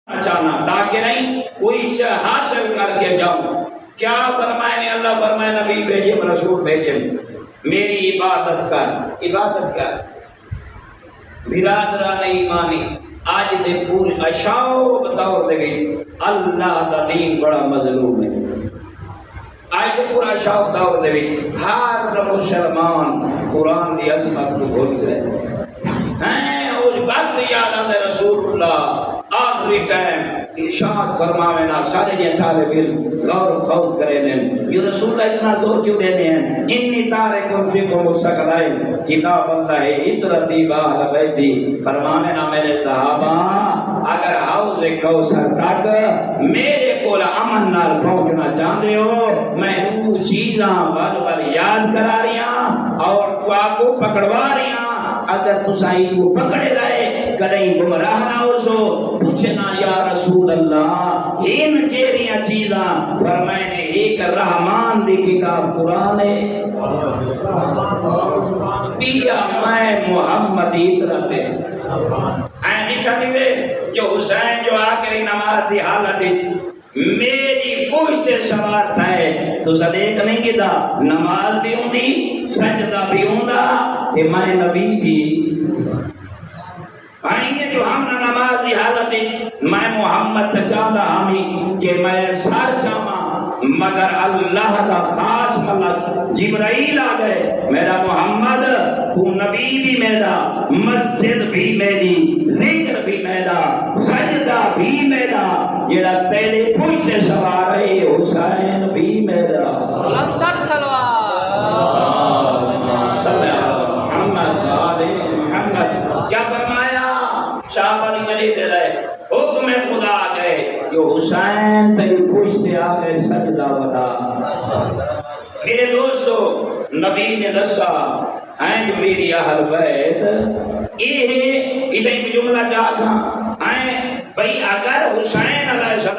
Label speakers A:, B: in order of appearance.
A: چاہنا تاکہ نہیں کوئی حاصل کر کے جاؤں. کیا فرمائے اللہ؟ فرمائے نبی بھیجے رسول بھیجے میری عبادت کر. عبادت کر برادران ایمانی آج دے پورے اشاؤ بطور دے گئی اللہ دا دین بڑا مظلوم ہے. آج دے پورا اشاؤ بطور دے گئی ہر مسلمان قرآن دی عظمت کو بھول گئے ہیں. اس وقت یاد آتا ہے رسول اللہ آخری ٹائم ارشاد فرماوے نا سارے یہ طالب علم غور و خوض کرے لیں یہ رسول اللہ اتنا زور کیوں دینے ہیں؟ انی تارکم فیکم الثقلین کتاب اللہ اطرتی باہر بیتی. فرماوے نا میرے صحابہ اگر حوض کوثر تک میرے کول امن نال پہنچنا چاہتے ہو میں دو چیزاں بار بار یاد کرا رہی ہوں اور کو پکڑوا رہی ہوں. اگر تسائی کو پکڑے رہے کہیں گمراہ نہ ہو سو پوچھنا یا رسول اللہ ان کیریاں چیزاں. فرمائنے ایک رحمان دی کتاب قرآن ہے پیا میں محمد اطرت ہے. نہیں چاہتی وے جو حسین جو آخری نماز دی حالت میری پوچھتے سوار تھا ہے تو صدیق نہیں گدا نماز بھی ہوں دی سجدہ بھی ہوں دا کہ میں نبی بھی آئیں گے جو ہم نماز دی حالت میں محمد تچاہتا ہمیں کہ میں سار چاہاں مگر اللہ کا خاص ملک جبرائیل آ گئے میرا محمد تو نبی بھی میرا مسجد بھی میری ذکر بھی میرا سجدہ بھی میرا جڑا تیرے پوچھتے سوار ہے حسین بھی میرا.
B: لندر
A: محمد کیا فرمایا؟ شاہ بنی ملی دے رہے حکم خدا آ گئے جو حسین تیری پوچھتے آ گئے سجدہ بتا. میرے دوستو نبی نے دسا ہیں جو میری اہل بیت یہ ادھر ایک جملہ چاہتا ہیں بھئی اگر حسین علیہ السلام